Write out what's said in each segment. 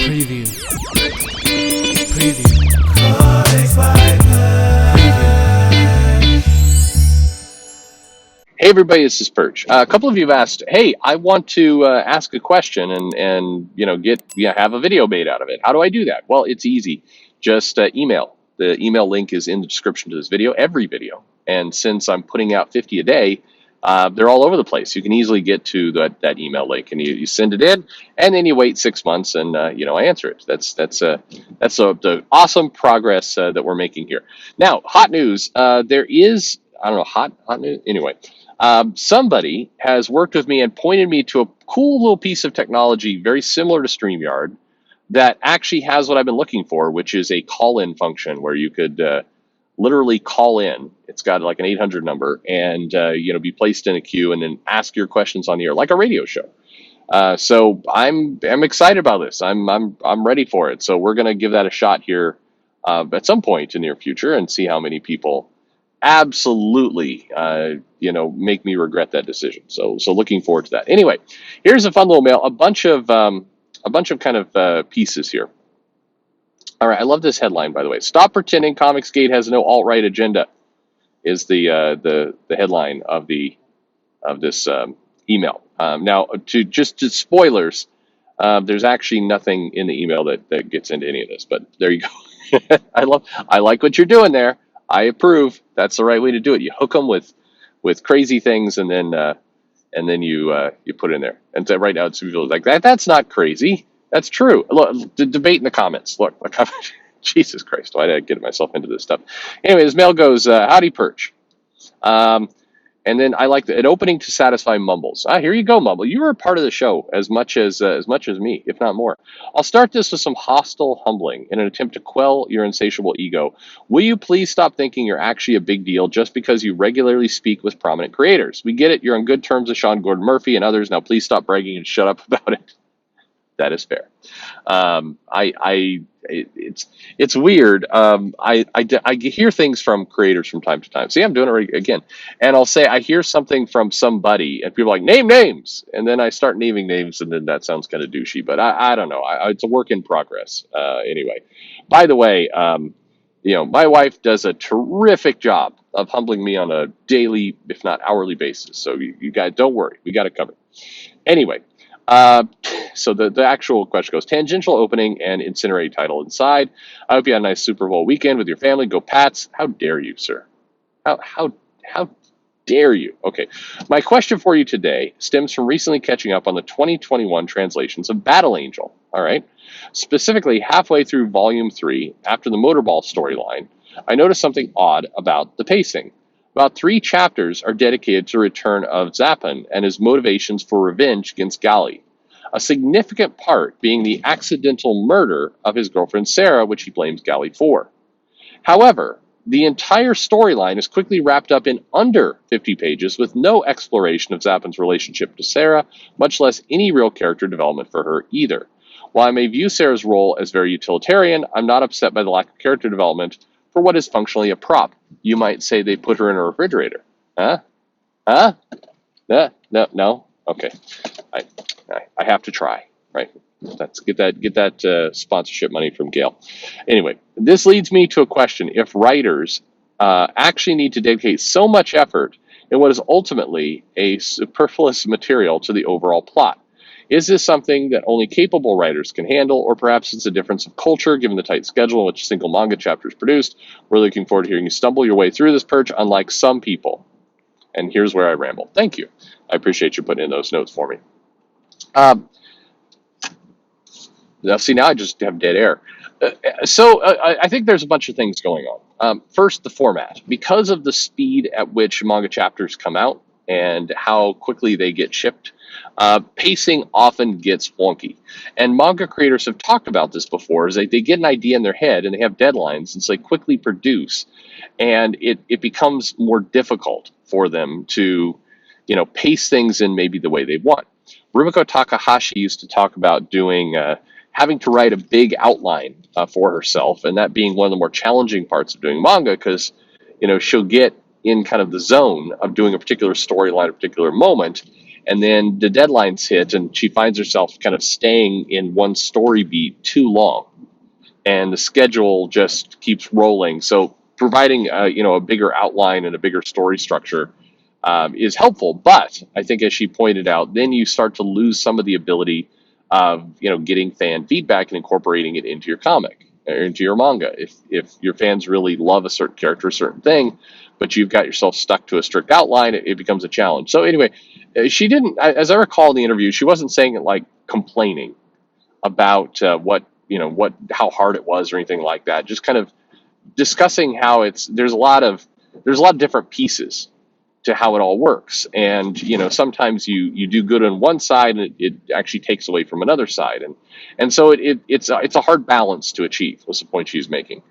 Preview. Preview. Hey everybody, this is Perch. A couple of you have asked, hey, I want to ask a question and have a video made out of it. How do I do that? Well, it's easy. Just email. The email link is in the description to this video, every video. And since I'm putting out 50 a day, they're all over the place. You can easily get to that email link, and you send it in, and then you wait 6 months, and I answer it. That's the awesome progress that we're making here. Now, hot news. There is, I don't know, hot news. Anyway. Somebody has worked with me and pointed me to a cool little piece of technology very similar to StreamYard that actually has what I've been looking for, which is a call-in function where you could literally call in. It's got like an 800 number and be placed in a queue and then ask your questions on the air like a radio show. So I'm excited about this. I'm ready for it. So we're going to give that a shot here at some point in the near future and see how many people absolutely make me regret that decision. So looking forward to that. Anyway, here's a fun little mail, a bunch of kind of pieces here. All right, I love this headline, by the way. Stop pretending Comicsgate has no alt-right agenda is the headline of this email. Now to spoilers, there's actually nothing in the email that gets into any of this, but there you go. I like what you're doing there. I approve. That's the right way to do it. You hook them with crazy things, and then you put it in there. And so right now, it's people like that. That's not crazy. That's trtrue. Look, debate in the comments. Look, Jesus Christ, why did I get myself into this stuff? Anyway, this mail goes, howdy, Perch. And then I like an opening to satisfy Mumbles. Here you go, Mumble. You were a part of the show as much as me, if not more. I'll start this with some hostile humbling in an attempt to quell your insatiable ego. Will you please stop thinking you're actually a big deal just because you regularly speak with prominent creators? We get it. You're on good terms with Sean Gordon Murphy and others. Now please stop bragging and shut up about it. That is fair. It's weird. I hear things from creators from time to time. See, I'm doing it again. And I'll say I hear something from somebody, and people are like, name names. And then I start naming names, and then that sounds kind of douchey. But I don't know. It's a work in progress. Anyway, by the way, my wife does a terrific job of humbling me on a daily, if not hourly basis. So you guys, don't worry. We got it covered. Anyway. So the actual question goes, tangential opening and incinerate title inside. I hope you had a nice Super Bowl weekend with your family. Go Pats. How dare you, sir? How dare you? Okay. My question for you today stems from recently catching up on the 2021 translations of Battle Angel. All right. Specifically, halfway through Volume 3, after the Motorball storyline, I noticed something odd about the pacing. About 3 chapters are dedicated to the return of Zappin and his motivations for revenge against Gali, a significant part being the accidental murder of his girlfriend Sarah, which he blames Gali for. However, the entire storyline is quickly wrapped up in under 50 pages with no exploration of Zappin's relationship to Sarah, much less any real character development for her either. While I may view Sarah's role as very utilitarian, I'm not upset by the lack of character development for what is functionally a prop. You might say they put her in a refrigerator. Huh? No? Okay. I have to try, right? Let's get that sponsorship money from Gail. Anyway, this leads me to a question. If writers actually need to dedicate so much effort in what is ultimately a superfluous material to the overall plot, is this something that only capable writers can handle, or perhaps it's a difference of culture given the tight schedule in which a single manga chapter is produced? We're looking forward to hearing you stumble your way through this, Perch, unlike some people. And here's where I ramble. Thank you. I appreciate you putting in those notes for me. Now, see, now I just have dead air. I think there's a bunch of things going on. First, the format. Because of the speed at which manga chapters come out and how quickly they get shipped, pacing often gets wonky. And manga creators have talked about this before, is they get an idea in their head and they have deadlines, and so they quickly produce. And it becomes more difficult for them to, pace things in maybe the way they want. Rumiko Takahashi used to talk about doing having to write a big outline for herself, and that being one of the more challenging parts of doing manga, because she'll get in kind of the zone of doing a particular storyline, a particular moment, and then the deadlines hit, and she finds herself kind of staying in one story beat too long, and the schedule just keeps rolling. So providing a bigger outline and a bigger story structure is helpful. But I think, as she pointed out, then you start to lose some of the ability of getting fan feedback and incorporating it into your comic or into your manga. If your fans really love a certain character, a certain thing, but you've got yourself stuck to a strict outline, it becomes a challenge. So anyway, she didn't, as I recall in the interview, she wasn't saying it like complaining about how hard it was or anything like that. Just kind of discussing how there's a lot of different pieces to how it all works, and sometimes you do good on one side and it actually takes away from another side, and so it's a hard balance to achieve, was the point she's making.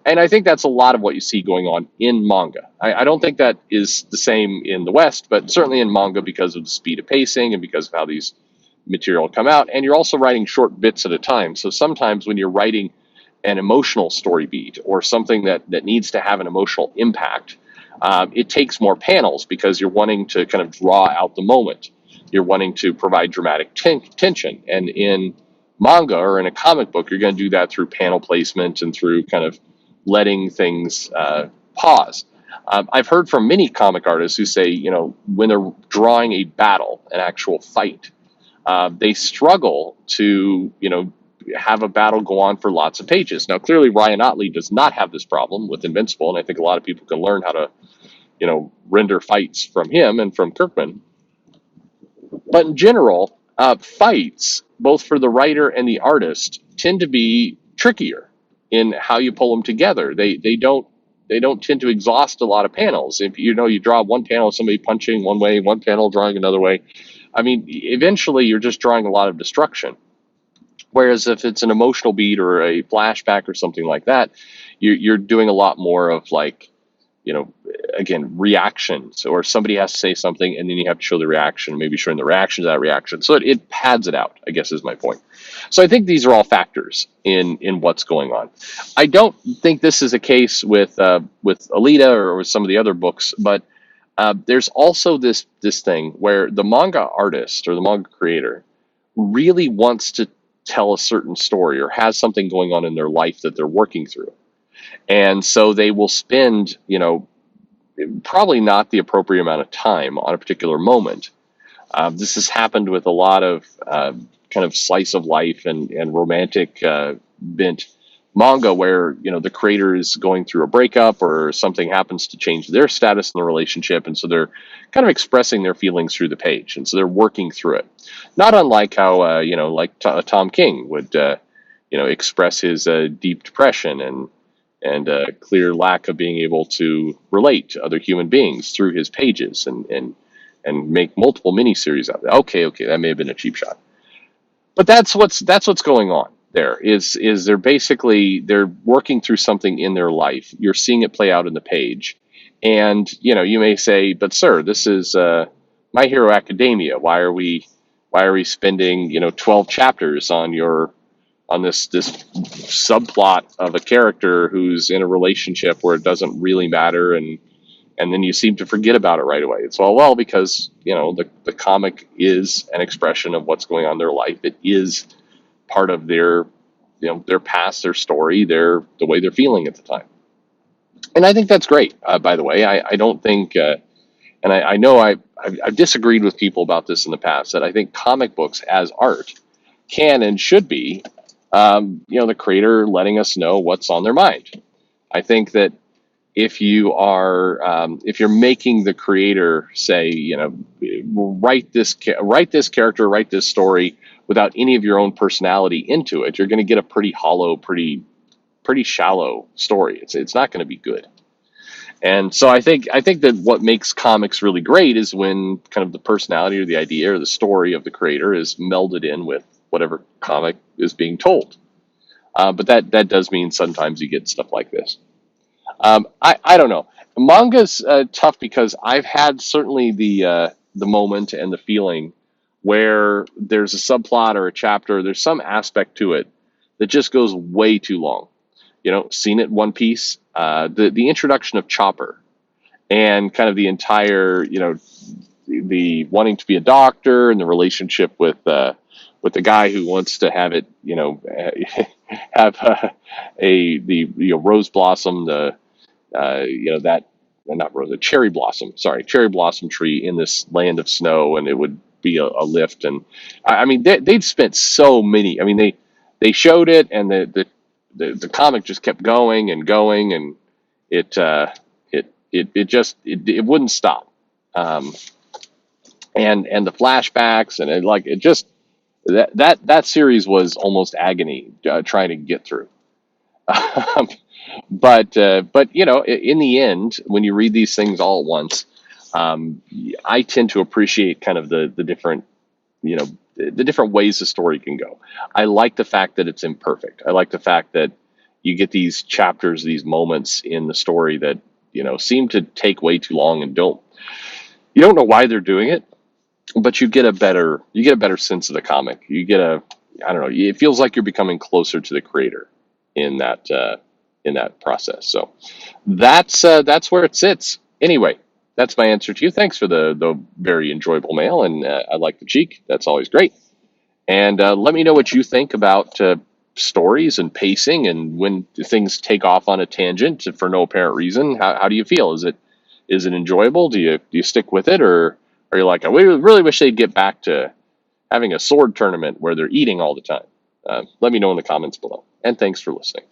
And I think that's a lot of what you see going on in manga. I don't think that is the same in the West, but certainly in manga, because of the speed of pacing and because of how these material come out, and you're also writing short bits at a time. So sometimes when you're writing an emotional story beat or something that needs to have an emotional impact, it takes more panels because you're wanting to kind of draw out the moment. You're wanting to provide dramatic tension. And in manga or in a comic book, you're going to do that through panel placement and through kind of letting things pause. I've heard from many comic artists who say, when they're drawing a battle, an actual fight, they struggle to, have a battle go on for lots of pages. Now, clearly, Ryan Otley does not have this problem with Invincible, and I think a lot of people can learn how to, render fights from him and from Kirkman. But in general, fights, both for the writer and the artist, tend to be trickier in how you pull them together. They don't tend to exhaust a lot of panels. If you draw one panel of somebody punching one way, one panel drawing another way, I mean, eventually you're just drawing a lot of destruction. Whereas if it's an emotional beat or a flashback or something like that, you're doing a lot more of, like, again, reactions, or somebody has to say something and then you have to show the reaction, maybe showing the reaction to that reaction. So it pads it out, I guess, is my point. So I think these are all factors in what's going on. I don't think this is a case with Alita or with some of the other books, but there's also this thing where the manga artist or the manga creator really wants to tell a certain story or has something going on in their life that they're working through. And so they will spend, probably not the appropriate amount of time on a particular moment. This has happened with a lot of kind of slice of life and romantic bent manga where, the creator is going through a breakup or something happens to change their status in the relationship. And so they're kind of expressing their feelings through the page. And so they're working through it. Not unlike how, Tom King would, express his deep depression and a clear lack of being able to relate to other human beings through his pages and make multiple miniseries out of it. Okay, that may have been a cheap shot. But that's what's going on. They're working through something in their life. You're seeing it play out in the page. And, you may say, but sir, this is My Hero Academia. Why are we spending, 12 chapters on this subplot of a character who's in a relationship where it doesn't really matter, and then you seem to forget about it right away? It's well, because, the comic is an expression of what's going on in their life. It is part of their past, their story, the way they're feeling at the time. And I think that's great, by the way. I don't think, and I know I've disagreed with people about this in the past, that I think comic books as art can and should be, the creator letting us know what's on their mind. I think that if you're making the creator say, write this character, write this story without any of your own personality into it, you're going to get a pretty hollow, pretty shallow story. It's not going to be good. And so I think that what makes comics really great is when kind of the personality or the idea or the story of the creator is melded in with whatever comic is being told. But that does mean sometimes you get stuff like this. I don't know. Manga's tough because I've had certainly the moment and the feeling where there's a subplot or a chapter, there's some aspect to it that just goes way too long. Seen it in One Piece, the introduction of Chopper and kind of the entire, the wanting to be a doctor and the relationship with the guy who wants to have it, have the rose blossom, the that not rose, a cherry blossom, sorry, cherry blossom tree in this land of snow, and it would be a lift. And I mean, they'd spent so many. I mean, they showed it, and the comic just kept going and going, and it wouldn't stop. Um, and the flashbacks, and it just that series was almost agony trying to get through. But in the end, when you read these things all at once, I tend to appreciate kind of the different, the different ways the story can go. I like the fact that it's imperfect. I like the fact that you get these chapters, these moments in the story that seem to take way too long and you don't know why they're doing it, but you get a better sense of the comic. You get a I don't know. It feels like you're becoming closer to the creator in that process. So that's where it sits. Anyway, that's my answer to you. Thanks for the very enjoyable mail, and I like the cheek. That's always great. And let me know what you think about stories and pacing, and when things take off on a tangent for no apparent reason. How do you feel? Is it enjoyable? Do you stick with it, or are you like, I really wish they'd get back to having a sword tournament where they're eating all the time? Let me know in the comments below. And thanks for listening.